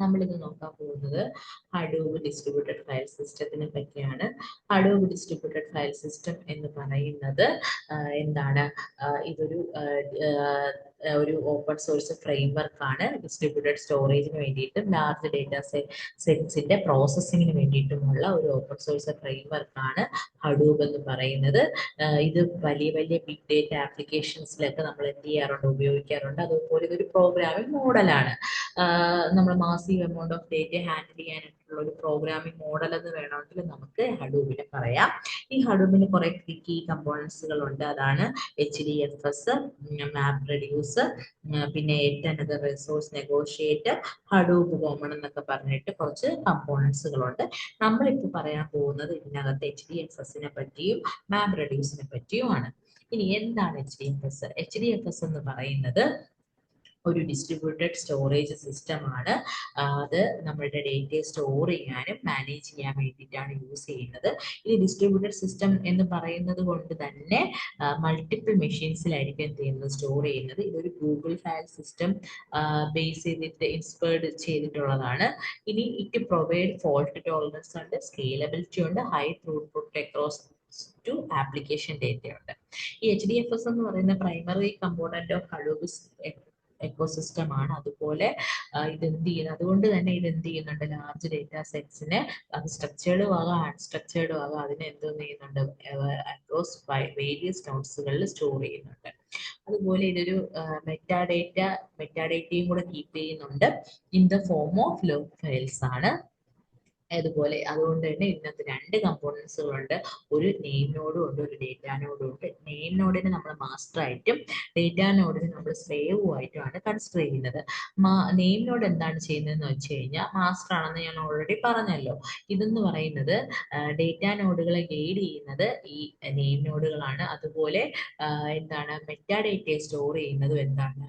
നമ്മളിന്ന് നോക്കാൻ പോകുന്നത് ഹഡൂബ് ഡിസ്ട്രിബ്യൂട്ടഡ് ഫയൽ സിസ്റ്റത്തിനെ പറ്റിയാണ്. ഹഡൂബ് ഡിസ്ട്രിബ്യൂട്ടഡ് ഫയൽ സിസ്റ്റം എന്ന് പറയുന്നത് എന്താണ്? ഇതൊരു ഒരു ഓപ്പൺ സോഴ്സ് ഫ്രെയിംവർക്ക് ആണ്. ഡിസ്ട്രിബ്യൂട്ടഡ് സ്റ്റോറേജിന് വേണ്ടിയിട്ടും ലാർജ് ഡേറ്റ സെറ്റ്സിന്റെ പ്രോസസ്സിങ്ങിന് വേണ്ടിയിട്ടുമുള്ള ഒരു ഓപ്പൺ സോഴ്സ് ഫ്രെയിംവർക്ക് ആണ് ഹഡൂബ് എന്ന് പറയുന്നത്. ഇത് വലിയ വലിയ ബിഗ് ഡേറ്റ ആപ്ലിക്കേഷൻസിലൊക്കെ നമ്മൾ എന്ത് ചെയ്യാറുണ്ട്, ഉപയോഗിക്കാറുണ്ട്. അതുപോലെ ഇതൊരു പ്രോഗ്രാമിംഗ് മോഡലാണ്. നമ്മൾ massive amount of data handle ചെയ്യാനായിട്ടുള്ള ഒരു പ്രോഗ്രാമിംഗ് മോഡൽ എന്ന് വേണമെങ്കിൽ നമുക്ക് ഹഡൂബിനെ പറയാം. ഈ ഹഡൂബിന് കുറെ കീ കമ്പോണൻസുകളുണ്ട്. അതാണ് HDFS, മാപ്പ് റെഡ്യൂസ്, പിന്നെ എനദർ റിസോഴ്സ് നെഗോഷിയേറ്റ്, ഹഡൂബ് കോമൺ എന്നൊക്കെ പറഞ്ഞിട്ട് കുറച്ച് കമ്പോണൻസുകളുണ്ട്. നമ്മളിപ്പോൾ പറയാൻ പോകുന്നത് ഇതിനകത്ത് HDFSനെ പറ്റിയും മാപ്പ് റെഡ്യൂസിനെ പറ്റിയുമാണ്. ഇനി എന്താണ് HDFS എന്ന് പറയുന്നത് ഒരു ഡിസ്ട്രിബ്യൂട്ടഡ് സ്റ്റോറേജ് സിസ്റ്റം ആണ്. അത് നമ്മളുടെ ഡേറ്റയെ സ്റ്റോർ ചെയ്യാനും മാനേജ് ചെയ്യാൻ വേണ്ടിയിട്ടാണ് യൂസ് ചെയ്യുന്നത്. ഈ ഡിസ്ട്രിബ്യൂട്ടഡ് സിസ്റ്റം എന്ന് പറയുന്നത് കൊണ്ട് തന്നെ മൾട്ടിപ്പിൾ മെഷീൻസിലായിരിക്കും എന്ത് ചെയ്യുന്നത്, സ്റ്റോർ ചെയ്യുന്നത്. ഇതൊരു ഗൂഗിൾ ഫയൽ സിസ്റ്റം ബേസ് ചെയ്തിട്ട് ഇൻസ്പയർഡ് ചെയ്തിട്ടുള്ളതാണ്. ഇനി ഇറ്റ് പ്രൊവൈഡ് ഫോൾട്ട് ടോളറൻസ് ഉണ്ട്, സ്കെയിലബിലിറ്റി ഉണ്ട്, high throughput across to application data ഉണ്ട്. ഈ HDFS എന്ന് പറയുന്ന primary component of Hadoop ecosystem ആണ്. അതുപോലെ ഇത് എന്ത് ചെയ്യുന്നത്, അതുകൊണ്ട് തന്നെ ഇത് എന്ത് ചെയ്യുന്നുണ്ട്, ലാർജ് ഡേറ്റ സെറ്റ്സിനെ അത് സ്ട്രക്ചേർഡും ആകാം അൺസ്ട്രക്ചേർഡും ആകാം, അതിനെ എന്തെന്ന് ചെയ്യുന്നുണ്ട്, അക്രോസ് വേരിയസ് നോട്ട്സുകളിൽ സ്റ്റോർ ചെയ്യുന്നുണ്ട്. അതുപോലെ ഇതൊരു മെറ്റാഡേറ്റയും കൂടെ കീപ്പ് ചെയ്യുന്നുണ്ട് in the form of log files ആണ്. അതുപോലെ അതുകൊണ്ട് തന്നെ ഇതിനകത്ത് രണ്ട് കമ്പോണൻസുകളുണ്ട്. ഒരു നെയിം നോഡും ഉണ്ട്, ഒരു ഡേറ്റ നോഡും ഉണ്ട്. നെയിം നോഡിനെ നമ്മൾ മാസ്റ്റർ ആയിട്ടും ഡേറ്റ നോഡിനെ നമ്മൾ സ്ലേവും ആയിട്ടുമാണ് കൺസിഡർ ചെയ്യുന്നത്. നെയിം നോഡ് എന്താണ് ചെയ്യുന്നതെന്ന് വെച്ച് കഴിഞ്ഞാൽ മാസ്റ്റർ ആണെന്ന് ഞാൻ ഓൾറെഡി പറഞ്ഞല്ലോ. ഇതെന്ന് പറയുന്നത് ഡേറ്റ നോഡുകളെ ഗൈഡ് ചെയ്യുന്നത് ഈ നെയിം നോഡുകളാണ്. അതുപോലെ എന്താണ്, മെറ്റാഡേറ്റയെ സ്റ്റോർ ചെയ്യുന്നതും എന്താണ്,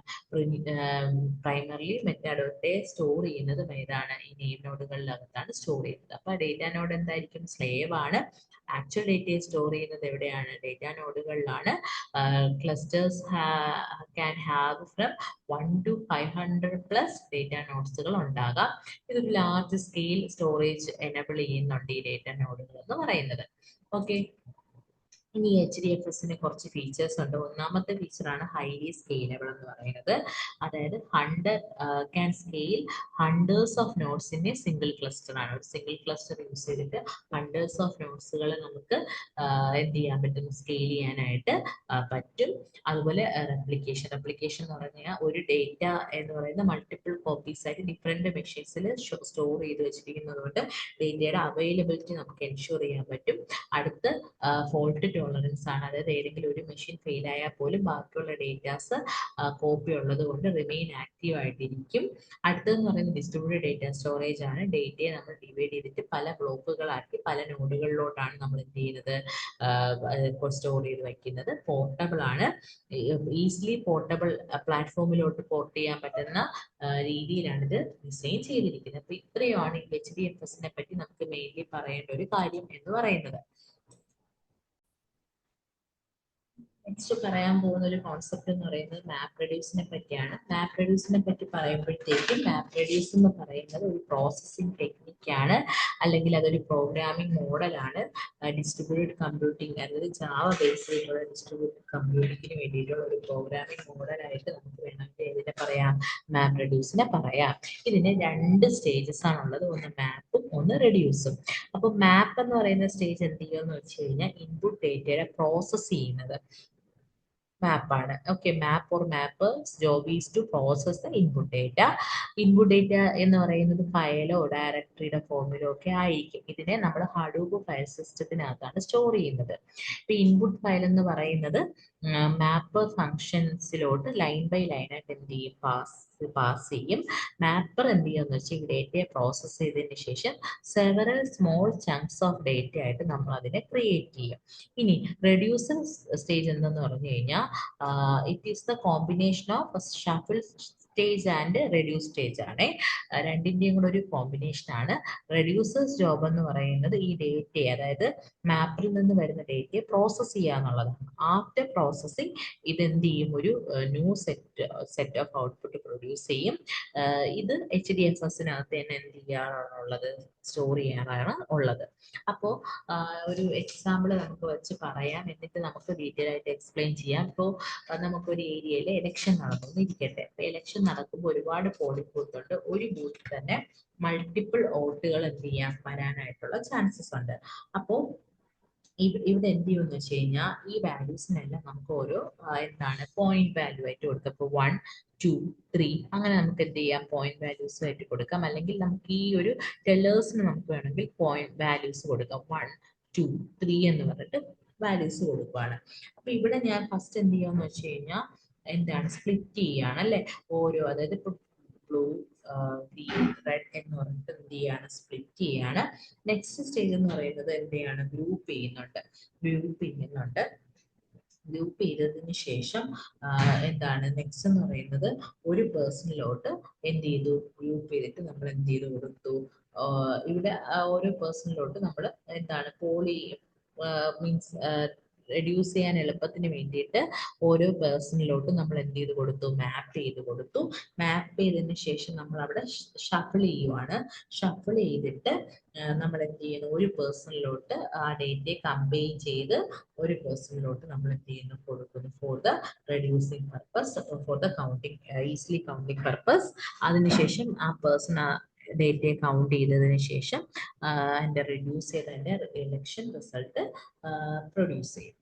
പ്രൈമറിലി മെറ്റാഡേറ്റയെ സ്റ്റോർ ചെയ്യുന്നതും ഏതാണ്, ഈ നെയിം നോഡുകളിലകത്താണ് സ്റ്റോർ ചെയ്യുന്നത്. അപ്പൊ ഡേറ്റ നോഡ് എന്തായിരിക്കും, സ്ലേവ് ആണ്. ആക്ച്വൽ ഡേറ്റയെ സ്റ്റോർ ചെയ്യുന്നത് എവിടെയാണ്, ഡേറ്റ നോഡുകളിലാണ്. Clusters can have from 1 to 500+ data നോഡ്സുകൾ ഉണ്ടാകാം. ഇതൊരു ലാർജ് സ്കെയിൽ സ്റ്റോറേജ് എനേബിൾ ചെയ്യുന്നുണ്ട് ഈ ഡേറ്റ നോഡുകൾ എന്ന് പറയുന്നത്. ഓക്കെ, ഇനി HDFSന് കുറച്ച് ഫീച്ചേഴ്സ് ഉണ്ട്. ഒന്നാമത്തെ ഫീച്ചറാണ് ഹൈലി സ്കെയിലബിൾ എന്ന് പറയുന്നത്. അതായത് can scale hundreds of notes in A single cluster ആണ്. ഒരു സിംഗിൾ ക്ലസ്റ്റർ യൂസ് ചെയ്തിട്ട് ഹൺഡ്രഡ്സ് ഓഫ് നോട്ട്സുകൾ നമുക്ക് എന്ത് ചെയ്യാൻ പറ്റും, സ്കെയിൽ ചെയ്യാനായിട്ട് പറ്റും. അതുപോലെ റെപ്ലിക്കേഷൻ എന്ന് പറഞ്ഞാൽ ഒരു ഡേറ്റ എന്ന് പറയുന്ന മൾട്ടിപ്പിൾ കോപ്പീസ് ആയിട്ട് ഡിഫറെന്റ് മെഷീൻസിൽ സ്റ്റോർ ചെയ്ത് വെച്ചിരിക്കുന്നത് കൊണ്ട് ഡേറ്റയുടെ അവൈലബിലിറ്റി നമുക്ക് എൻഷുർ ചെയ്യാൻ പറ്റും. അടുത്ത് ഫോൾട്ട് ടോളറൻസ് ആണ്. അതായത് ഏതെങ്കിലും ഒരു മെഷീൻ ഫെയിൽ ആയാൽ പോലും ബാക്കിയുള്ള ഡേറ്റാസ് കോപ്പി ഉള്ളത് കൊണ്ട് റിമെയിൻ ആക്റ്റീവ് ആയിട്ടിരിക്കും. അടുത്തതെന്ന് പറയുന്നത് ഡിസ്ട്രിബ്യൂട്ടഡ് ഡേറ്റ സ്റ്റോറേജ് ആണ്. ഡേറ്റയെ നമ്മൾ ഡിവൈഡ് ചെയ്തിട്ട് പല ബ്ലോക്കുകളാക്കി പല നോഡുകളിലോട്ടാണ് നമ്മൾ എന്ത് ചെയ്യുന്നത്, സ്റ്റോർ ചെയ്ത് വെക്കുന്നത്. പോർട്ടബിൾ ആണ്. ഈസിലി പോർട്ടബിൾ പ്ലാറ്റ്ഫോമിലോട്ട് പോർട്ട് ചെയ്യാൻ പറ്റുന്ന രീതിയിലാണ് ഇത് ഡിസൈൻ ചെയ്തിരിക്കുന്നത്. അപ്പൊ ഇത്രയുമാണ് ഈ HDFSനെ പറ്റി നമുക്ക് മെയിൻലി പറയേണ്ട ഒരു കാര്യം എന്ന് പറയുന്നത്. നെക്സ്റ്റ് പറയാൻ പോകുന്ന ഒരു കോൺസെപ്റ്റ് എന്ന് പറയുന്നത് മാപ്പ് റെഡ്യൂസിനെ പറ്റിയാണ്. മാപ്പ് റെഡ്യൂസിനെ പറ്റി പറയുമ്പോഴത്തേക്കും മാപ്പ് റെഡ്യൂസ് എന്ന് പറയുന്നത് ഒരു പ്രോസസ്സിംഗ് ടെക്നിക്കാണ്, അല്ലെങ്കിൽ അതൊരു പ്രോഗ്രാമിംഗ് മോഡലാണ്. ഡിസ്ട്രിബ്യൂട്ടഡ് കമ്പ്യൂട്ടിംഗ്, അതായത് ജാവ ബേസ് ചെയ്തിട്ടുള്ള ഡിസ്ട്രിബ്യൂട്ടഡ് കമ്പ്യൂട്ടിങ്ങിന് വേണ്ടിയിട്ടുള്ള ഒരു പ്രോഗ്രാമിംഗ് മോഡലായിട്ട് നമുക്ക് വേണമെങ്കിൽ ഇതിനെ പറയാം, മാപ്പ് റെഡ്യൂസിനെ പറയാം. ഇതിന് രണ്ട് സ്റ്റേജസ് ആണുള്ളത്, ഒന്ന് മാപ്പും ഒന്ന് റെഡ്യൂസും. അപ്പൊ മാപ്പ് എന്ന് പറയുന്ന സ്റ്റേജ് എന്ത് ചെയ്യുമെന്ന് വെച്ച് കഴിഞ്ഞാൽ ഇൻപുട്ട് ഡേറ്റയുടെ പ്രോസസ് ചെയ്യുന്നത് മാപ്പാണ്. Okay, map or map job is to process the input data. Input data എന്ന് പറയുന്നത് ഫയലോ ഡയറക്ടറിയുടെ ഫോമിലോ ഒക്കെ ആയിരിക്കും. ഇതിനെ നമ്മൾ ഹഡൂബ് ഫയൽ സിസ്റ്റത്തിനകത്താണ് സ്റ്റോർ ചെയ്യുന്നത്. ഇപ്പൊ ഇൻപുട്ട് ഫയൽ എന്ന് പറയുന്നത് മാപ്പ് ഫങ്ഷൻസിലോട്ട് ലൈൻ ബൈ ലൈൻ ആയിട്ട് എന്ത് ചെയ്യും, പാസ് ചെയ്യും. മാപ്പർ എന്ത് ചെയ്യുമെന്ന് വെച്ചാൽ ഈ ഡേറ്റയെ പ്രോസസ് ചെയ്തതിന് ശേഷം several small chunks of data ആയിട്ട് നമ്മൾ അതിനെ ക്രിയേറ്റ് ചെയ്യും. ഇനി റെഡ്യൂസിങ് സ്റ്റേജ് എന്തെന്ന് പറഞ്ഞു കഴിഞ്ഞാൽ it is the combination of shuffle stage and reduce stage ആണ്. രണ്ടിന്റെയും കൂടെ ഒരു കോമ്പിനേഷൻ ആണ്. റെഡ്യൂസേഴ്സ് ജോബ് എന്ന് പറയുന്നത് ഈ ഡേറ്റയെ, അതായത് മാപ്പിൽ നിന്ന് വരുന്ന ഡേറ്റയെ പ്രോസസ് ചെയ്യുക എന്നുള്ളതാണ്. ആഫ്റ്റർ പ്രോസസ്സിങ് ഇത് എന്ത് ചെയ്യും, ഒരു new set of output produce ചെയ്യും. ഇത് HDFSനകത്ത് തന്നെ എന്ത് ചെയ്യാറുള്ളത്, സ്റ്റോർ ചെയ്യാറാണ് ഉള്ളത്. അപ്പോൾ ഒരു എക്സാമ്പിൾ നമുക്ക് വെച്ച് പറയാം, എന്നിട്ട് നമുക്ക് ഡീറ്റെയിൽ ആയിട്ട് എക്സ്പ്ലെയിൻ ചെയ്യാം. ഇപ്പോൾ നമുക്കൊരു ഏരിയയിൽ ഇലക്ഷൻ നടന്നു ഇരിക്കട്ടെ. ഇലക്ഷൻ നടക്കുമ്പോൾ ഒരുപാട് പോളിംഗ് ബൂത്ത് ഉണ്ട്. ഒരു ബൂത്തിൽ തന്നെ മൾട്ടിപ്പിൾ വോട്ടുകൾ എന്ത് ചെയ്യാൻ വരാനായിട്ടുള്ള ചാൻസസ് ഉണ്ട്. അപ്പോൾ ഇവിടെ എന്ത് ചെയ്യുമെന്ന് വെച്ച് കഴിഞ്ഞാൽ ഈ വാല്യൂസിനെല്ലാം നമുക്ക് ഓരോ എന്താണ് പോയിന്റ് വാല്യൂ ആയിട്ട് കൊടുക്കാം. ഇപ്പോൾ 1, 2, 3 അങ്ങനെ നമുക്ക് എന്ത് ചെയ്യാം, പോയിന്റ് വാല്യൂസ് ആയിട്ട് കൊടുക്കാം. അല്ലെങ്കിൽ നമുക്ക് ഈ ഒരു ടെല്ലേഴ്സിന് നമുക്ക് വേണമെങ്കിൽ പോയിന്റ് വാല്യൂസ് കൊടുക്കാം. 1, 2, 3 എന്ന് പറഞ്ഞിട്ട് വാല്യൂസ് കൊടുക്കുകയാണ്. അപ്പൊ ഇവിടെ ഞാൻ ഫസ്റ്റ് എന്ത് ചെയ്യാന്ന് വെച്ച് കഴിഞ്ഞാൽ എന്താണ്, സ്പ്ലിറ്റ് ചെയ്യാണ് അല്ലെ, ഓരോ, അതായത് ഇപ്പൊ ബ്ലൂ, ഗ്രീൻ, റെഡ് എന്ന് പറഞ്ഞിട്ട് എന്ത് ചെയ്യാണ്, സ്പ്ലിറ്റ് ചെയ്യാണ്. നെക്സ്റ്റ് സ്റ്റേജ് എന്ന് പറയുന്നത് എന്ത് ചെയ്യാണ്, ഗ്രൂപ്പ് ചെയ്യുന്നുണ്ട്. ഗ്രൂപ്പ് ചെയ്തതിന് ശേഷം എന്താണ് നെക്സ്റ്റ് എന്ന് പറയുന്നത്, ഒരു പേഴ്സണിലോട്ട് എന്ത് ചെയ്തു, ഗ്രൂപ്പ് ചെയ്തിട്ട് നമ്മൾ എന്ത് ചെയ്ത് കൊടുത്തു, ഇവിടെ ഓരോ പേഴ്സണിലോട്ട് നമ്മൾ എന്താണ് മീൻസ് റെഡ്യൂസ് ചെയ്യാൻ എളുപ്പത്തിന് വേണ്ടിയിട്ട് ഓരോ പേഴ്സണിലോട്ടും നമ്മൾ എന്ത് ചെയ്ത് കൊടുത്തു, മാപ്പ് ചെയ്ത് കൊടുത്തു. മാപ്പ് ചെയ്തതിന് ശേഷം നമ്മൾ അവിടെ ഷഫിൾ ചെയ്യുവാണ്. ഷഫിൾ ചെയ്തിട്ട് നമ്മൾ എന്ത് ചെയ്യുന്നു, ഒരു പേഴ്സണിലോട്ട് ആ ഡേറ്റയെ കമ്പൈൻ ചെയ്ത് ഒരു പേഴ്സണിലോട്ട് നമ്മൾ എന്ത് ചെയ്യുന്നു, കൊടുക്കുന്നു for the reducing purpose, for the counting, easily counting purpose. അതിനുശേഷം ആ പേഴ്സൺ ഡേറ്റയെ കൗണ്ട് ചെയ്തതിന് ശേഷം അതിന്റെ റെഡ്യൂസ് ചെയ്ത് അതിന്റെ ഇലക്ഷൻ റിസൾട്ട് പ്രൊഡ്യൂസ് ചെയ്യും.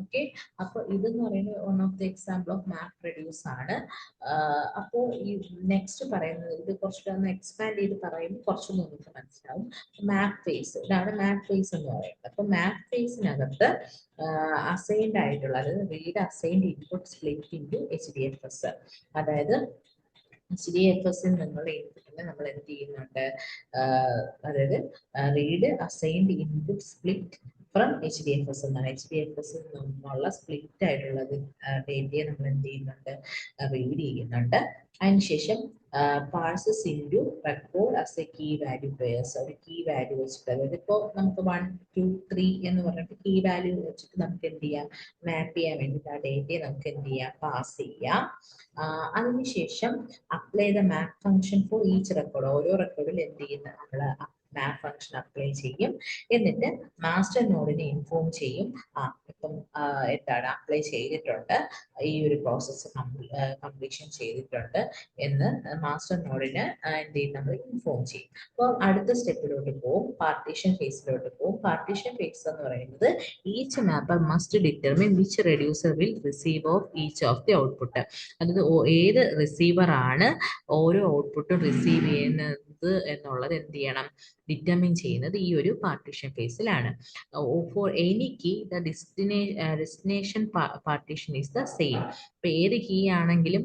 ഓക്കെ, അപ്പോൾ ഇതെന്ന് പറയുന്നത് one of the example of map reduce ആണ്. അപ്പോൾ ഈ നെക്സ്റ്റ് പറയുന്നത്, ഇത് കുറച്ചുകൂടെ എക്സ്പാൻഡ് ചെയ്ത് പറയുമ്പോൾ കുറച്ചുകൂടി നമുക്ക് മനസ്സിലാവും. മാപ്പ് ഫേസ്, ഇതാണ് മാപ്പ് ഫേസ് എന്ന് പറയുന്നത്. അപ്പൊ മാപ്പ് ഫേസിനകത്ത് അസൈൻഡ് ആയിട്ടുള്ള, അതായത് read assigned input split into HDFS, അതായത് HDFSൽ നിന്നുള്ള ഇൻപുട്ടിനെ നമ്മൾ എന്ത് ചെയ്യുന്നുണ്ട്, അതായത് read assigned input split from HDFS എന്നാണ്. HDFSൽ നിന്നുള്ള സ്പ്ലിറ്റ് ആയിട്ടുള്ള ഡേറ്റയെ നമ്മൾ എന്ത് ചെയ്യുന്നുണ്ട്, റീഡ് ചെയ്യുന്നുണ്ട്. അതിനുശേഷം parses into record as a key value pairs, ഒരു കീ വാല്യൂ വെച്ചിട്ട്, അതായത് ഇപ്പോൾ നമുക്ക് 1, 2, 3 എന്ന് പറഞ്ഞിട്ട് കീ വാല്യൂ വെച്ചിട്ട് നമുക്ക് എന്ത് ചെയ്യാം, മാപ്പ് ചെയ്യാൻ വേണ്ടിയിട്ട് ആ ഡേറ്റയെ നമുക്ക് എന്ത് ചെയ്യാം, പാസ് ചെയ്യാം. അതിനുശേഷം apply the map function for each record, ഓരോ റെക്കോർഡിൽ എന്ത് ചെയ്യുന്ന നമ്മൾ മാപ്പ് ഫംഗ്ഷൻ അപ്ലൈ ചെയ്യും. എന്നിട്ട് മാസ്റ്റർ നോഡിനെ ഇൻഫോം ചെയ്യും, ഇപ്പം എന്താണ് അപ്ലൈ ചെയ്തിട്ടുണ്ട്, ഈ ഒരു പ്രോസസ്സ് കംപ്ലീഷൻ ചെയ്തിട്ടുണ്ട് എന്ന് മാസ്റ്റർ നോഡിന് എന്ത് ചെയ്യും, നമ്മൾ ഇൻഫോം ചെയ്യും. അപ്പോൾ അടുത്ത സ്റ്റെപ്പിലോട്ട് പോകും, പാർട്ടീഷൻ ഫേസിലോട്ട് പോകും. പാർട്ടീഷൻ ഫേസ് എന്ന് പറയുന്നത് each mapper must determine which reducer will receive of each of the output, അതായത് ഏത് റിസീവർ ആണ് ഓരോ ഔട്ട്പുട്ടും റിസീവ് ചെയ്യുന്നത് എന്നുള്ളത് എന്ത് ചെയ്യണം, ഡിറ്റർമിൻ ചെയ്യുന്നത് ഈ ഒരു പാർട്ടീഷൻ ഫേസിലാണ്. For any key the destination partition is the same. ഇപ്പൊ ഏത് കീ ആണെങ്കിലും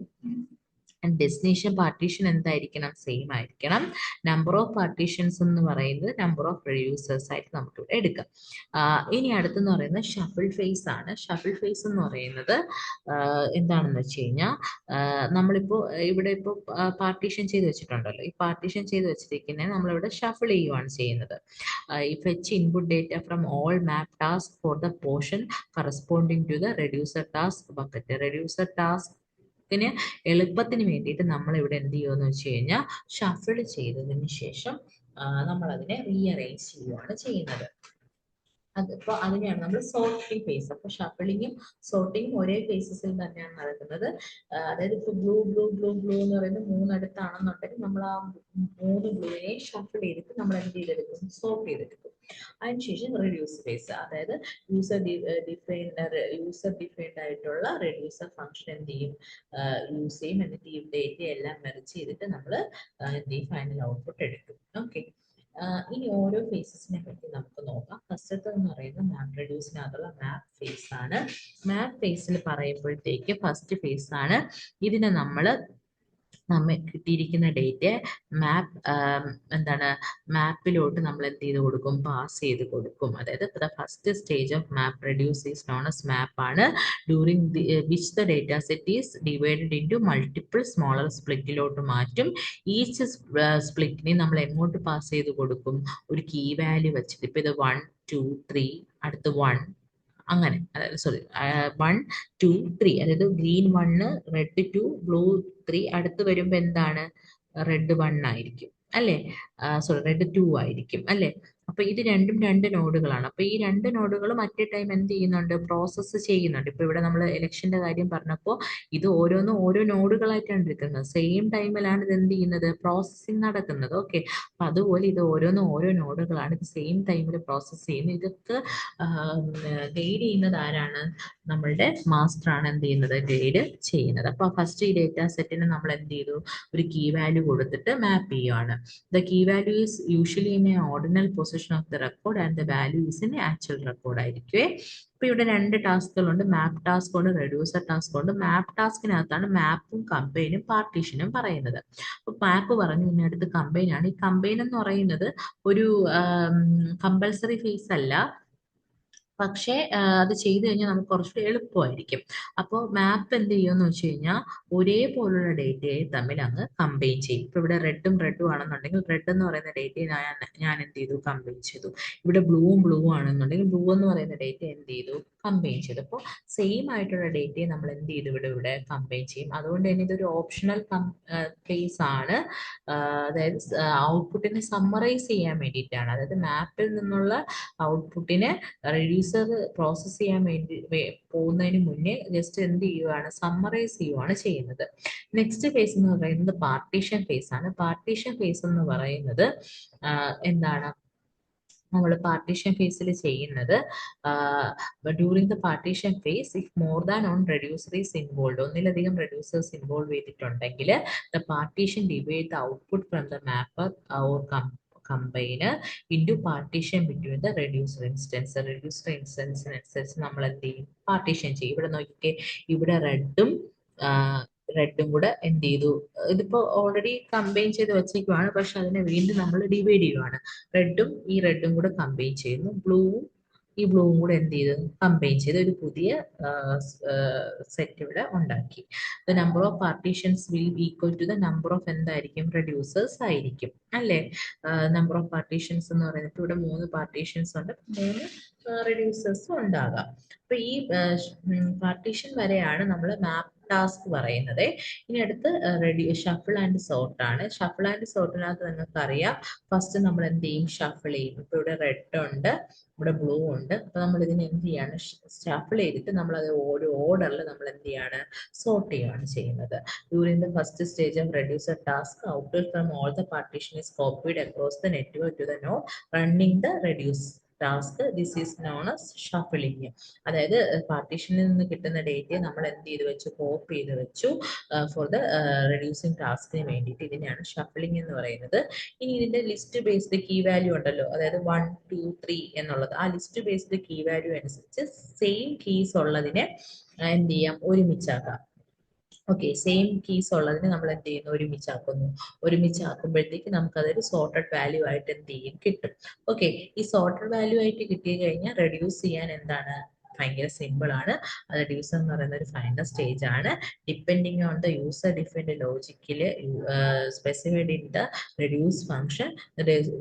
ഡെസ്റ്റിനേഷൻ പാർട്ടീഷൻ എന്തായിരിക്കണം, സെയിം ആയിരിക്കണം. നമ്പർ ഓഫ് പാർട്ടീഷൻസ് എന്ന് പറയുന്നത് നമ്പർ ഓഫ് റെഡ്യൂസേഴ്സ് ആയിട്ട് നമുക്ക് ഇവിടെ എടുക്കാം. ഇനി അടുത്തെന്ന് പറയുന്നത് ഷഫിൾ ഫേസ് ആണ്. ഷഫിൾ ഫേസ് എന്ന് പറയുന്നത് എന്താണെന്ന് വെച്ച് കഴിഞ്ഞാൽ, നമ്മളിപ്പോൾ ഇവിടെ ഇപ്പോൾ പാർട്ടീഷൻ ചെയ്ത് വെച്ചിട്ടുണ്ടല്ലോ, ഈ പാർട്ടീഷൻ ചെയ്ത് വെച്ചിരിക്കുന്നത് നമ്മളിവിടെ ഷഫിൾ ചെയ്യുവാണ് ചെയ്യുന്നത്. Fetch input data from all map task for the portion corresponding to the reducer task bucket. Reducer task എളുപ്പത്തിന് വേണ്ടിയിട്ട് നമ്മൾ ഇവിടെ എന്ത് ചെയ്യുമെന്ന് വെച്ച് കഴിഞ്ഞാൽ, ഷഫിൾ ചെയ്തതിന് ശേഷം നമ്മൾ അതിനെ റീഅറേഞ്ച് ചെയ്യുകയാണ് ചെയ്യുന്നത്. അതിപ്പോൾ അതിനെയാണ് നമ്മൾ സോർട്ടിങ് ഫേസ്. അപ്പോൾ ഷഫിളിങ്ങും സോർട്ടിങ്ങും ഒരേ ഫേസസിൽ തന്നെയാണ് നടക്കുന്നത്. അതായത് ഇപ്പോൾ ബ്ലൂ ബ്ലൂ ബ്ലൂ ബ്ലൂ എന്ന് പറയുന്നത് 3 അടുത്താണെന്നുണ്ടെങ്കിൽ നമ്മൾ ആ 3 ബ്ലൂവിനെ ഷഫിൾ ചെയ്തിട്ട് നമ്മൾ എന്ത് ചെയ്തെടുക്കും, സോർട്ട് ചെയ്തെടുക്കും. അതിനുശേഷം റെഡ്യൂസ് ഫേസ്, അതായത് യൂസർ ഡിഫൈൻഡ് ആയിട്ടുള്ള റെഡ്യൂസർ ഫംഗ്ഷൻ എന്ത് ചെയ്യും, യൂസ് ചെയ്യും. എന്നിട്ട് ഈ ഡേറ്റ എല്ലാം മെർജ് ചെയ്തിട്ട് നമ്മൾ എന്ത് ചെയ്യും, ഫൈനൽ ഔട്ട്പുട്ട് എടുക്കും. ഓക്കെ, ഇനി ഓരോ ഫേസസിനെ പറ്റി നമുക്ക് നോക്കാം. ഫസ്റ്റത്തെ എന്ന് പറയുന്നത് മാപ്പ് റെഡ്യൂസിനകത്തുള്ള മാപ്പ് ഫേസ് ആണ്. മാപ്പ് ഫേസിൽ പറയുമ്പോഴത്തേക്ക് ഫസ്റ്റ് ഫേസ് ആണ്. ഇതിനെ നമ്മൾ നമ്മ കിട്ടിയിരിക്കുന്ന ഡേറ്റ് മാപ്പ് എന്താണ് മാപ്പിലോട്ട് നമ്മൾ എന്ത് ചെയ്ത് കൊടുക്കും, പാസ് ചെയ്ത് കൊടുക്കും. അതായത് the first stage of map reduce is known as map ആണ്. During which the data set is divided into multiple smaller സ്പ്ലിറ്റിലോട്ട് മാറ്റും. ഈച്ച് സ്പ്ലിറ്റിനെ നമ്മൾ എങ്ങോട്ട് പാസ് ചെയ്ത് കൊടുക്കും, ഒരു കീ വാല്യൂ വെച്ചിട്ട്. ഇപ്പൊ ഇത് 1 2 3 അടുത്ത് 1 അങ്ങനെ, അതായത് സോറി 1 2 3, അതായത് ഗ്രീൻ 1 റെഡ് 2 ബ്ലൂ 3, അടുത്ത് വരുമ്പോ എന്താണ് റെഡ് 1 ആയിരിക്കും അല്ലെ, സോറി റെഡ് 2 ആയിരിക്കും അല്ലെ. അപ്പൊ ഇത് രണ്ടും രണ്ട് നോഡുകളാണ്. അപ്പൊ ഈ രണ്ട് നോഡുകളും അറ്റ് എ ടൈം എന്ത് ചെയ്യുന്നുണ്ട്, പ്രോസസ്സ് ചെയ്യുന്നുണ്ട്. ഇപ്പൊ ഇവിടെ നമ്മൾ ഇലക്ഷന്റെ കാര്യം പറഞ്ഞപ്പോൾ ഇത് ഓരോന്നും ഓരോ നോഡുകളായിട്ടാണ് എടുക്കുന്നത്. സെയിം ടൈമിലാണ് ഇത് എന്ത് ചെയ്യുന്നത്, പ്രോസസ്സിങ് നടക്കുന്നത്. ഓക്കെ, അപ്പൊ അതുപോലെ ഇത് ഓരോന്നും ഓരോ നോഡുകളാണ്, ഇത് സെയിം ടൈമിൽ പ്രോസസ്സ് ചെയ്യുന്നത്. ഇതൊക്കെ ഗൈഡ് ചെയ്യുന്നത് ആരാണ്, നമ്മളുടെ മാസ്റ്റർ ആണ് എന്ത് ചെയ്യുന്നത്, ഗൈഡ് ചെയ്യുന്നത്. അപ്പൊ ഫസ്റ്റ് ഈ ഡേറ്റ സെറ്റിന് നമ്മൾ എന്ത് ചെയ്തു, ഒരു കീ വാല്യൂ കൊടുത്തിട്ട് മാപ്പ് ചെയ്യുകയാണ്. The key value is usually in a ordinal position of the record and the value is in actual record ആയിരിക്കുവേ. ഇപ്പൊ ഇവിടെ രണ്ട് ടാസ്കുകളുണ്ട്, മാപ്പ് ടാസ്ക് ഉണ്ട്, റെഡ്യൂസർ ടാസ്ക് ഉണ്ട്. മാപ്പ് ടാസ്കിനകത്താണ് മാപ്പും കമ്പൈനും പാർട്ടീഷനും പറയുന്നത്. അപ്പൊ മാപ്പ് പറഞ്ഞു, ഇനി അടുത്ത് കമ്പൈൻ ആണ്. ഈ കമ്പൈൻ എന്ന് പറയുന്നത് ഒരു കമ്പൽസറി ഫേസ് അല്ല, പക്ഷേ അത് ചെയ്തു കഴിഞ്ഞാൽ നമുക്ക് കുറച്ചുകൂടി എളുപ്പമായിരിക്കും. അപ്പോൾ മാപ്പ് എന്ത് ചെയ്യുമെന്ന് വെച്ച് കഴിഞ്ഞാൽ ഒരേപോലുള്ള ഡേറ്റയെ തമ്മിൽ അങ്ങ് കമ്പൈൻ ചെയ്യും. ഇപ്പൊ ഇവിടെ റെഡും റെഡും ആണെന്നുണ്ടെങ്കിൽ റെഡ് എന്ന് പറയുന്ന ഡേറ്റയെ ഞാൻ എന്ത് ചെയ്തു, കമ്പൈൻ ചെയ്തു. ഇവിടെ ബ്ലൂവും ബ്ലൂ ആണെന്നുണ്ടെങ്കിൽ ബ്ലൂ എന്ന് പറയുന്ന ഡേറ്റ എന്ത് ചെയ്തു, കമ്പൈൻ ചെയ്തു. അപ്പോൾ സെയിം ആയിട്ടുള്ള ഡേറ്റയെ നമ്മൾ എന്ത് ചെയ്തു, ഇവിടെ കമ്പൈൻ ചെയ്യും. അതുകൊണ്ട് തന്നെ ഇതൊരു ഓപ്ഷണൽ കേസ് ആണ്. അതായത് ഔട്ട്പുട്ടിനെ സമ്മറൈസ് ചെയ്യാൻ വേണ്ടിയിട്ടാണ്. അതായത് മാപ്പിൽ നിന്നുള്ള ഔട്ട്പുട്ടിനെ റെഡ്യൂസർ പ്രോസസ് ചെയ്യാൻ വേണ്ടി പോകുന്നതിന് മുന്നേ ജസ്റ്റ് എന്ത് ചെയ്യുവാണ്, സമ്മറൈസ് ചെയ്യുവാണ് ചെയ്യുന്നത്. നെക്സ്റ്റ് ഫേസ് എന്ന് പറയുന്നത് പാർട്ടീഷൻ ഫേസ് ആണ്. പാർട്ടീഷൻ ഫേസ് എന്ന് പറയുന്നത് എന്താണ്, നമ്മൾ പാർട്ടീഷൻ ഫേസിൽ ചെയ്യുന്നത് during the partition phase if more than one reducer is involve, ഒന്നിലധികം റെഡ്യൂസേഴ്സ് ഇൻവോൾവ് ചെയ്തിട്ടുണ്ടെങ്കിൽ the partition divide the output from the mapper or combiner into partition between the reducer instance. Reducer ഇൻസ്റ്റൻസിനനുസരിച്ച് നമ്മൾ എന്ത് ചെയ്യും, പാർട്ടീഷൻ ചെയ്യും. ഇവിടെ നോക്കിക്കേ, ഇവിടെ റെഡും കൂടെ എന്ത് ചെയ്തു, ഇതിപ്പോ ഓൾറെഡി കമ്പൈൻ ചെയ്ത് വെച്ചേക്കുവാണ്, പക്ഷെ അതിനെ വീണ്ടും നമ്മൾ ഡിവൈഡ് ചെയ്യുവാണ്. റെഡും ഈ റെഡും കൂടെ കമ്പൈൻ ചെയ്യുന്നു, ബ്ലൂവും ഈ ബ്ലൂവും കൂടെ എന്ത് ചെയ്തു, കമ്പൈൻ ചെയ്ത് ഒരു പുതിയ സെറ്റ് ഇവിടെ ഉണ്ടാക്കി. The number of partitions will equal to the number of എന്തായിരിക്കും, റെഡ്യൂസേഴ്സ് ആയിരിക്കും അല്ലേ. നമ്പർ ഓഫ് പാർട്ടീഷൻസ് എന്ന് പറയുന്നത് ഇവിടെ 3 പാർട്ടീഷൻസ് ഉണ്ട്, 3 റെഡ്യൂസേഴ്സും ഉണ്ടാകാം. അപ്പൊ ഈ പാർട്ടീഷൻ വരെയാണ് നമ്മൾ മാപ്പ് ടാസ്ക് പറയുന്നത്. ഇനി അടുത്ത് ഷഫിൾ ആൻഡ് സോർട്ട് ആണ്. ഷഫിൾ ആൻഡ് സോർട്ടിനകത്ത് നിങ്ങൾക്ക് അറിയാം, ഫസ്റ്റ് നമ്മൾ എന്ത് ചെയ്യും, ഷഫിൾ ചെയ്യും. ഇപ്പൊ ഇവിടെ റെഡ് ഉണ്ട്, ഇവിടെ ബ്ലൂ ഉണ്ട്. അപ്പൊ നമ്മൾ ഇതിനെ എന്ത് ചെയ്യാണ്, ഷഫിൾ ചെയ്തിട്ട് നമ്മൾ അത് ഒരു ഓർഡറിൽ നമ്മൾ എന്ത് ചെയ്യാണ്, സോർട്ട് ചെയ്യുകയാണ് ചെയ്യുന്നത്. During the first stage of reducer task output from all the partition is copied across the network to the node running the reduce task. This is known as shuffling. അതായത് പാർട്ടീഷനിൽ നിന്ന് കിട്ടുന്ന ഡേറ്റയെ നമ്മൾ എന്ത് ചെയ്ത് വെച്ചു, കോപ്പി ചെയ്ത് വെച്ചു ഫോർ ദ റെഡ്യൂസിങ് ടാസ്കിന് വേണ്ടിയിട്ട്. ഇതിനെയാണ് ഷഫിളിംഗ് എന്ന് പറയുന്നത്. ഇനി ഇതിന്റെ ലിസ്റ്റ് ബേസ്ഡ് കീ വാല്യൂ ഉണ്ടല്ലോ, അതായത് 1 2 3 എന്നുള്ളത്, ആ ലിസ്റ്റ് ബേസ്ഡ് കീ വാല്യൂ അനുസരിച്ച് സെയിം കീസ് ഉള്ളതിനെ എന്ത് ചെയ്യാം, ഒരുമിച്ചാക്കാം. ഓക്കെ, സെയിം കീസ് ഉള്ളതിന് നമ്മൾ എന്ത് ചെയ്യുന്നു, ഒരുമിച്ചാക്കുന്നു. ഒരുമിച്ചാക്കുമ്പോഴത്തേക്ക് നമുക്ക് അതൊരു സോർട്ടഡ് വാല്യൂ ആയിട്ട് എന്ത് ചെയ്യും, കിട്ടും. ഓക്കെ, ഈ സോർട്ടഡ് വാല്യൂ ആയിട്ട് കിട്ടി കഴിഞ്ഞാൽ റെഡ്യൂസ് ചെയ്യാൻ എന്താണ്, ഭയങ്കര സിമ്പിൾ ആണ്. റെഡ്യൂസർ എന്ന് പറയുന്ന ഒരു ഫൈനൽ സ്റ്റേജ് ആണ്. Depending on the user defined ലോജിക്കിൽ specified in the reduce function,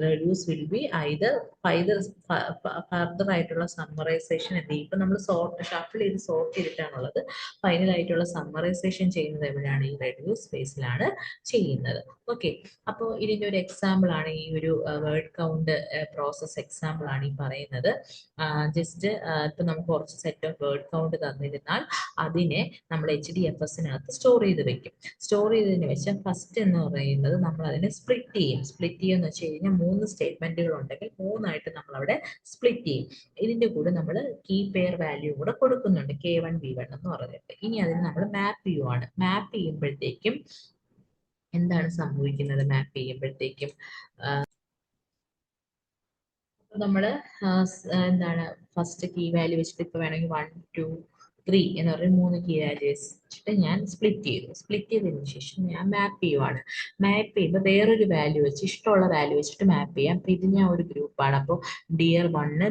reduce will be either further ആയിട്ടുള്ള സമ്മറൈസേഷൻ എന്ത് ചെയ്യും. ഇപ്പൊ നമ്മൾ ഷഫിൾ ചെയ്ത് സോർട്ട് ചെയ്തിട്ടാണുള്ളത്. ഫൈനൽ ആയിട്ടുള്ള സമ്മറൈസേഷൻ ചെയ്യുന്നത് എവിടെയാണ്, ഈ റെഡ്യൂസ് ഫേസിലാണ് ചെയ്യുന്നത്. ഓക്കെ, അപ്പോൾ ഇതിന്റെ ഒരു എക്സാമ്പിൾ ആണ് ഈ ഒരു വേർഡ് കൗണ്ട് പ്രോസസ് എക്സാമ്പിൾ ആണ് ഈ പറയുന്നത്. ജസ്റ്റ് ഇപ്പൊ നമുക്ക് കുറച്ച് സെറ്റ് ഓഫ് വേർഡ് കൗണ്ട് തന്നിരുന്നാൽ അതിനെ നമ്മൾ HDFSനകത്ത് സ്റ്റോർ ചെയ്ത് വെക്കും. സ്റ്റോർ ചെയ്തതിന് വെച്ചാൽ ഫസ്റ്റ് എന്ന് പറയുന്നത് നമ്മൾ അതിനെ സ്പ്ലിറ്റ് ചെയ്യും. സ്പ്ലിറ്റ് ചെയ്യുമെന്ന് വെച്ച് കഴിഞ്ഞാൽ 3 സ്റ്റേറ്റ്മെന്റുകൾ ഉണ്ടെങ്കിൽ 3 നമ്മൾ അവിടെ സ്പ്ലിറ്റ് ചെയ്യും. ഇതിന്റെ കൂടെ നമ്മൾ കീ പെയർ വാല്യൂ കൂടെ കൊടുക്കുന്നുണ്ട്, K1 B1 എന്ന് പറഞ്ഞിട്ട്. ഇനി അതിന് നമ്മൾ മാപ്പ് ചെയ്യുവാണ്. മാപ്പ് ചെയ്യുമ്പോഴത്തേക്കും എന്താണ് സംഭവിക്കുന്നത്, മാപ്പ് ചെയ്യുമ്പോഴത്തേക്കും നമ്മള് എന്താണ്, ഫസ്റ്റ് കീ വാല്യൂ വെച്ചിട്ട് ഇപ്പൊ വേണമെങ്കിൽ 1 2 3 എന്ന് പറഞ്ഞ 3 കീ വാല്യൂസ് വെച്ചിട്ട് ഞാൻ സ്പ്ലിറ്റ് ചെയ്തതിന് ശേഷം ഞാൻ മാപ്പ് ചെയ്യുവാണ്. മാപ്പ് ചെയ്യുമ്പോൾ വേറൊരു വാല്യൂ വെച്ച് ഇഷ്ടമുള്ള വാല്യൂ വെച്ചിട്ട് മാപ്പ് ചെയ്യാം. അപ്പൊ ഇത് ഞാൻ ഒരു ഗ്രൂപ്പാണ്. അപ്പോൾ ബിയർ 1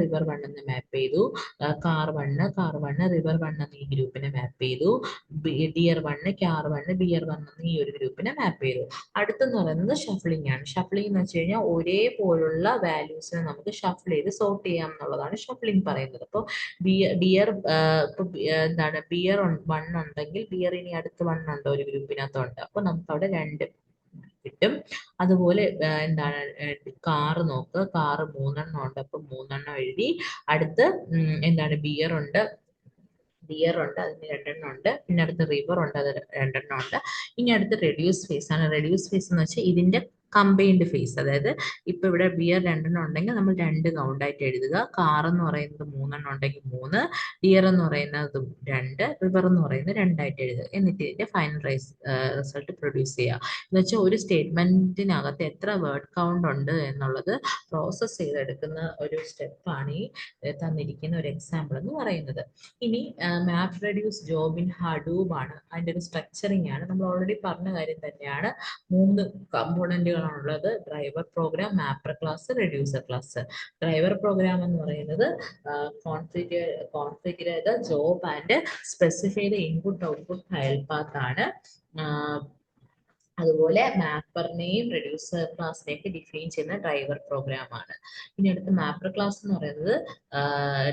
റിവർ 1 എന്ന് മാപ്പ് ചെയ്തു. കാർ 1 റിവർ 1 എന്ന് ഈ ഗ്രൂപ്പിനെ മാപ്പ് ചെയ്തു. ഡിയർ 1 കാർ 1 ബിയർ 1 എന്ന് ഈ ഒരു ഗ്രൂപ്പിനെ മാപ്പ് ചെയ്തു. അടുത്തെന്ന് പറയുന്നത് ഷഫ്ലിംഗ് ആണ്. ഷഫ്ലിംഗ് എന്ന് വെച്ച് കഴിഞ്ഞാൽ ഒരേപോലുള്ള വാല്യൂസിനെ നമുക്ക് ഷഫിൾ ചെയ്ത് സോർട്ട് ചെയ്യാം എന്നുള്ളതാണ് ഷഫ്ലിംഗ് പറയുന്നത്. അപ്പോൾ ഡിയർ എന്താണ് ബിയർ 1 ഉണ്ടെങ്കിൽ ബിയർ ഇനി അടുത്ത് 1 ഉണ്ടോ ഒരു ഗ്രൂപ്പിനകത്തുണ്ട്, അപ്പൊ നമുക്ക് അവിടെ 2 കിട്ടും. അതുപോലെ എന്താണ് കാറ് നോക്കുക, കാറ് 3 ഉണ്ട്, അപ്പൊ 3 എഴുതി. അടുത്ത് എന്താണ് ബിയർ ഉണ്ട്, അതിന് 2 ഉണ്ട്. പിന്നെ അടുത്ത് റിവർ ഉണ്ട്, അത് 2 ഉണ്ട്. ഇനി അടുത്ത് റെഡ്യൂസ് ഫേസ് ആണ്. റെഡ്യൂസ് ഫേസ് എന്ന് വെച്ചാൽ ഇതിന്റെ കമ്പൈൻഡ് ഫേസ്, അതായത് ഇപ്പൊ ഇവിടെ ബിയർ 2 ഉണ്ടെങ്കിൽ നമ്മൾ 2 കൗണ്ട് ആയിട്ട് എഴുതുക. കാർ എന്ന് പറയുന്നത് 3 ഉണ്ടെങ്കിൽ 3, ഡിയർ എന്ന് പറയുന്നത് 2, റിവർ എന്ന് പറയുന്നത് 2 ആയിട്ട് എഴുതുക. എന്നിട്ട് ഇതിന്റെ ഫൈനൽ റിസൾട്ട് പ്രൊഡ്യൂസ് ചെയ്യുക. എന്ന് വെച്ചാൽ ഒരു സ്റ്റേറ്റ്മെന്റിനകത്ത് എത്ര വേർഡ് കൗണ്ട് ഉണ്ട് എന്നുള്ളത് പ്രോസസ് ചെയ്തെടുക്കുന്ന ഒരു സ്റ്റെപ്പാണ് ഈ തന്നിരിക്കുന്ന ഒരു എക്സാമ്പിൾ എന്ന് പറയുന്നത്. ഇനി മാപ്പ് റെഡ്യൂസ് ജോബ് ഇൻ ഹഡൂബ് ആണ്. അതിന്റെ ഒരു സ്ട്രക്ചറിങ് ആണ്. നമ്മൾ ഓൾറെഡി പറഞ്ഞ കാര്യം തന്നെയാണ്. 3 കമ്പോണന്റുകളാണുള്ളത്: driver program, mapper class, reducer class. Driver program എന്ന് പറയുന്നത് കോൺഫിഗർ ചെയ്ത job and specify the input output file path ആണ്. അതുപോലെ മാപ്പറിനെയും റെഡ്യൂസർ ക്ലാസ്സിനെയൊക്കെ ഡിഫൈൻ ചെയ്യുന്ന ഡ്രൈവർ പ്രോഗ്രാം ആണ്. ഇനി അടുത്ത മാപ്പർ ക്ലാസ് എന്ന് പറയുന്നത്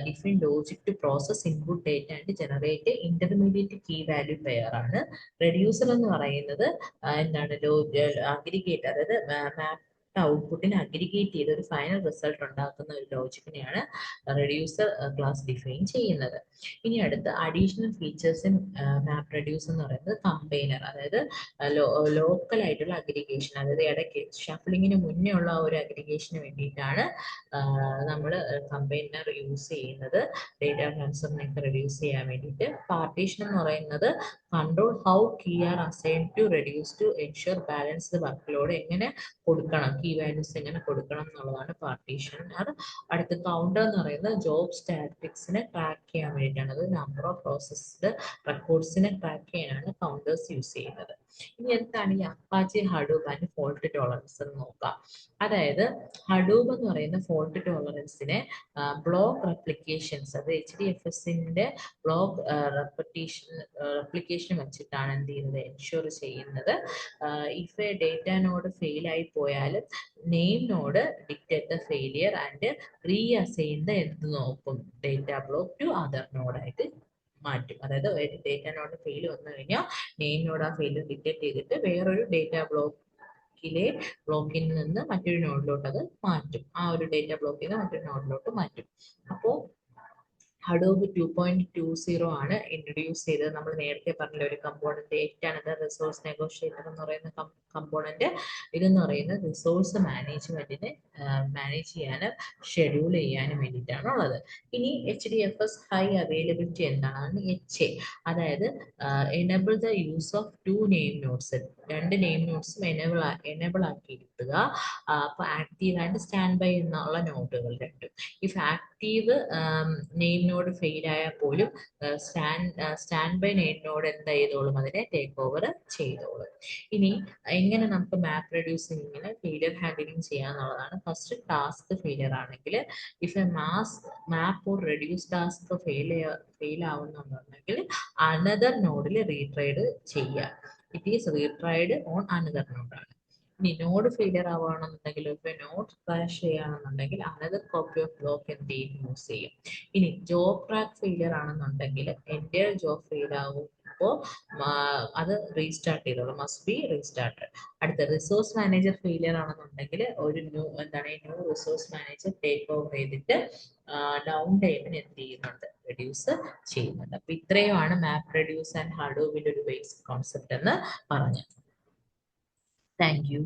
define logic to process input data and generate intermediate key value pair ആണ്. റെഡ്യൂസർ എന്ന് പറയുന്നത് എന്താണ് അഗ്രിഗേറ്റ്, അതായത് മാപ്പ് ഔട്ട്പുട്ടിനെ അഗ്രിഗേറ്റ് ചെയ്ത് ഒരു ഫൈനൽ റിസൾട്ട് ഉണ്ടാക്കുന്ന ഒരു ലോജിക്കിനെയാണ് റെഡ്യൂസർ ക്ലാസ് ഡിഫൈൻ ചെയ്യുന്നത്. ഇനി അടുത്ത് additional features in map reduce എന്ന് പറയുന്നത് കമ്പൈനർ, അതായത് ലോക്കൽ ആയിട്ടുള്ള അഗ്രിഗേഷൻ, അതായത് ഇടയ്ക്ക് ഷഫ്ലിങ്ങിന് മുന്നേ ഉള്ള ഒരു അഗ്രിഗേഷന് വേണ്ടിയിട്ടാണ് നമ്മൾ കമ്പൈനർ യൂസ് ചെയ്യുന്നത്, ഡേറ്റ ട്രാൻസ്ഫറിനൊക്കെ റെഡ്യൂസ് ചെയ്യാൻ വേണ്ടിയിട്ട്. പാർട്ടീഷൻ എന്ന് പറയുന്നത് control how key are assign to reduce to ensure balanced workload, എങ്ങനെ കൊടുക്കണം, കീ വാല്യൂസ് എങ്ങനെ കൊടുക്കണം എന്നുള്ളതാണ് പാർട്ടീഷൻ. അടുത്ത കൗണ്ടർ എന്ന് പറയുന്നത് ജോബ് സ്റ്റാറ്റിക്സിനെ ട്രാക്ക് ചെയ്യാൻ വേണ്ടിയിട്ടാണ്. അത് നമ്പർ ഓഫ് പ്രോസസ്ഡ് റെക്കോർഡ്സിനെ ട്രാക്ക് ചെയ്യാനാണ് കൗണ്ടേഴ്സ് യൂസ് ചെയ്യുന്നത്. ഇനി എന്താണ് ഈ അപ്പാച്ചി ഹഡൂബ് ആൻഡ് ഫോൾട്ട് ടോളറൻസ് എന്ന് നോക്കാം. അതായത് ഹഡൂബ് എന്ന് പറയുന്ന ഫോൾട്ട് ടോളറൻസിനെ ബ്ലോക്ക് റെപ്ലിക്കേഷൻസ്, അത് HDFSന്റെ ബ്ലോക്ക് റെപ്ലിക്കേഷൻ വെച്ചിട്ടാണ് എന്ത് ചെയ്യുന്നത്, എൻഷുർ ചെയ്യുന്നത്. If a data node fail ആയി പോയാൽ name node dictate the failure and reassign the എന്ത് നോക്കും, ഡേറ്റ ബ്ലോക്ക് ടു അതർ നോഡായിട്ട് മാറ്റും. അതായത് ഡേറ്റ നോഡ് ഫെയിൽ വന്നു കഴിഞ്ഞാൽ നെയിം നോഡ് ആ ഫെയിലിയർ ഡിക്റ്റേറ്റ് ചെയ്തിട്ട് വേറൊരു ഡേറ്റ ബ്ലോക്കിൽ നിന്ന് മറ്റൊരു നോഡിലോട്ട് അത് മാറ്റും. ആ ഒരു ഡേറ്റ ബ്ലോക്കിൽ നിന്ന് മറ്റൊരു നോഡിലോട്ട് മാറ്റും. അപ്പോൾ ഹഡൂബ് 2.20 ആണ് ഇൻട്രൊഡ്യൂസ് ചെയ്തത്. നമ്മൾ നേരത്തെ പറഞ്ഞ ഒരു കമ്പോണന്റ് 8 ആണ് റിസോഴ്സ് നെഗോഷിയേറ്റർ എന്ന് പറയുന്ന കമ്പോണന്റ്. ഇതെന്ന് പറയുന്നത് റിസോഴ്സ് മാനേജ്മെന്റിനെ മാനേജ് ചെയ്യാനും ഷെഡ്യൂൾ ചെയ്യാനും വേണ്ടിയിട്ടാണ് ഉള്ളത്. ഇനി HDFS ഹൈ അവൈലബിലിറ്റി എന്താണ്, HA, അതായത് enable the use of 2 name nodes, 2 name നോഡ്സും എനേബിൾ ആക്കി ഇരുത്തുക. അപ്പൊ ആക്റ്റീവ് ആൻഡ് സ്റ്റാൻഡ് ബൈ എന്നുള്ള നോഡുകൾ രണ്ടും. If active name node fail ആയാൽ പോലും സ്റ്റാൻഡ് ബൈ നെയിം നോഡ് എന്ത് ചെയ്തോളും, അതിനെ ടേക്ക് ഓവർ ചെയ്തോളും. ഇനി എങ്ങനെ നമുക്ക് മാപ്പ് റെഡ്യൂസിങ്ങിന് ഫെയിലിയർ ഹാൻഡിലിംഗ് ചെയ്യാന്നുള്ളതാണ്. ഫസ്റ്റ് ടാസ്ക് ഫെയിലിയർ ആണെങ്കിൽ if a map or reduce task fail ആവുന്നുണ്ടെങ്കിൽ അനദർ നോഡിൽ റീട്രൈഡ് ചെയ്യുക. It is retried on another നോഡാണ്. ഇനി നോഡ് ഫെയിലിയർ ആവുകയാണെന്നുണ്ടെങ്കിൽ ഇപ്പൊ നോഡ് ക്രാഷ് ചെയ്യുകയാണെന്നുണ്ടെങ്കിൽ അനദർ കോപ്പി ഓഫ് ബ്ലോക്ക് എന്ത് ചെയ്യും, യൂസ് ചെയ്യും. ഇനി ജോബ് ട്രാക്ക് ഫെയിലിയർ ആണെന്നുണ്ടെങ്കിൽ എൻ്റെ ജോബ് ഫെയിൽ ആകുമ്പോൾ അത് റീസ്റ്റാർട്ട് ചെയ്തോളൂ, മസ്റ്റ് ബി റീസ്റ്റാർട്ടഡ്. അടുത്ത റിസോഴ്സ് മാനേജർ ഫെയിലിയർ ആണെന്നുണ്ടെങ്കിൽ ഒരു new resource manager take over ചെയ്തിട്ട് ഡൗൺ ടൈമിന് എന്ത് ചെയ്യുന്നുണ്ട്, റെഡ്യൂസ് ചെയ്യുന്നുണ്ട്. അപ്പൊ ഇത്രയുമാണ് മാപ്പ് റെഡ്യൂസ് ആൻഡ് ഹഡൂബിന്റെ ഒരു ബേസിക് കോൺസെപ്റ്റ് എന്ന് പറഞ്ഞത്. Thank you.